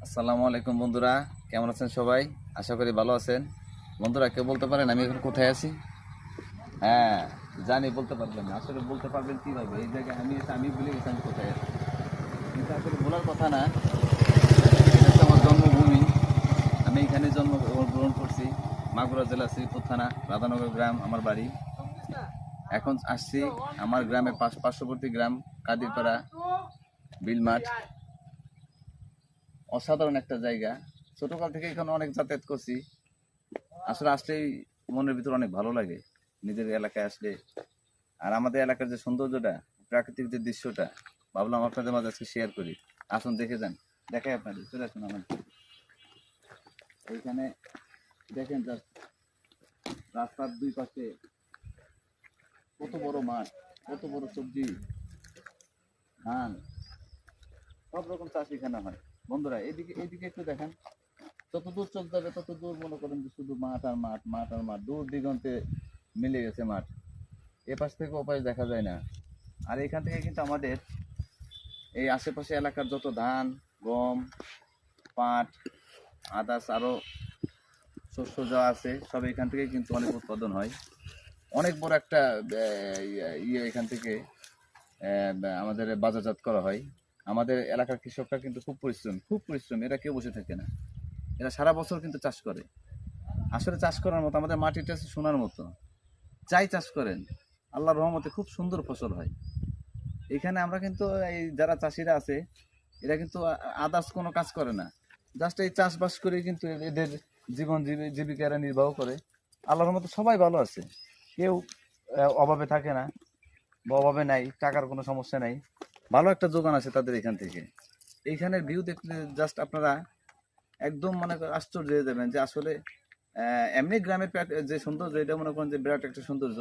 আসসালামু আলাইকুম বন্ধুরা, কেমন আছেন সবাই? আশা করি ভালো আছেন। বন্ধুরা, কেউ বলতে পারেন আমি এখন কোথায় আছি? হ্যাঁ, জানি বলতে পারবেন না। আসলে বলতে পারবেন কীভাবে? এই জায়গায় আমি ভুলে গেছি আমি কোথায় আছি। কিন্তু আসলে বলার কথা না, এটা হচ্ছে আমার জন্মভূমি। আমি এখানে জন্মগ্রহণ করছি। মাগুরা জেলা শ্রীপুর থানা, রাধানগর গ্রাম আমার বাড়ি। এখন আসছি আমার গ্রামের পার্শ্ববর্তী গ্রাম কাদিরপাড়া বিলমাঠ। অসাধারণ একটা জায়গা। ছোটকাল থেকে এখানে অনেক যাতায়াত করছি। আসলে আসলেই মনের ভিতর অনেক ভালো লাগে নিজের এলাকায় আসলে। আর আমাদের এলাকার যে সৌন্দর্যটা, প্রাকৃতিক যে দৃশ্যটা, ভাবলাম আপনাদের মাঝে আজকে শেয়ার করি। আসুন দেখে যান, দেখাই আপনাদের। চলে আসুন আমার এইখানে। দেখেন জাস্ট রাস্তার দুই পাশে কত বড় মাঠ, কত বড় সবজি, ধান, সব রকম চাষ এখানে হয়। বন্ধুরা, এইদিকে একটু দেখেন। যত দূর চোখ যাবে তত দূর মনে করেন যে শুধু মাঠ আর মাঠ, মাঠ আর মাঠ, দূর দিগন্তে মিলে গেছে মাঠ। এপাশ থেকে ওপাশ দেখা যায় না। আর এখান থেকে কিন্তু আমাদের এই আশেপাশে এলাকার যত ধান, গম, পাট, আদার্স আরো শস্য যা আছে সব এখান থেকে কিন্তু অনেক উৎপাদন হয়। অনেক বড় একটা এখান থেকে আমাদের বাজারজাত করা হয়। আমাদের এলাকার কৃষকরা কিন্তু খুব পরিশ্রম, এরা কেউ বসে থাকে না। এরা সারা বছর কিন্তু চাষ করে। আসলে চাষ করার মতো, আমাদের মাটিটা সোনার মতো। যাই চাষ করেন, আল্লাহর রহমতে খুব সুন্দর ফসল হয়। এখানে আমরা কিন্তু এই যারা চাষিরা আছে, এরা কিন্তু আদার্স কোনো কাজ করে না। জাস্ট এই চাষবাস করে কিন্তু এদের জীবিকা এরা নির্বাহ করে। আল্লাহর মতো সবাই ভালো আছে। কেউ অভাবে থাকে না বা অভাবে নাই, টাকার কোনো সমস্যা নাই। ভালো একটা যোগান আছে তাদের এখান থেকে। এইখানের ভিউ দেখলে জাস্ট আপনারা একদম মনে আশ্চর্য হয়ে যাবেন যে আসলে এমনি গ্রামের যে সৌন্দর্য, এটা মনে করেন যে বিরাট একটা সৌন্দর্য।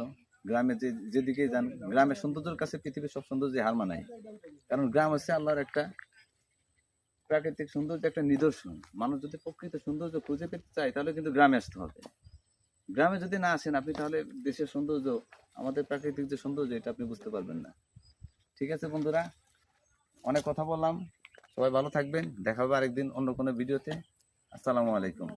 গ্রামে যেদিকে যান, গ্রামের সৌন্দর্যের কাছে পৃথিবীর সব সৌন্দর্য হার মানায়। কারণ গ্রাম হচ্ছে আল্লাহর একটা প্রাকৃতিক সৌন্দর্য, একটা নিদর্শন। মানুষ যদি প্রকৃত সৌন্দর্য খুঁজে পেতে চায় তাহলে কিন্তু গ্রামে আসতে হবে। গ্রামে যদি না আসেন আপনি, তাহলে দেশের সৌন্দর্য, আমাদের প্রাকৃতিক যে সৌন্দর্য, এটা আপনি বুঝতে পারবেন না। ঠিক আছে বন্ধুরা, অনেক কথা বললাম। সবাই ভালো থাকবেন। দেখা হবে আরেকদিন অন্য কোনো ভিডিওতে। আসসালামু আলাইকুম।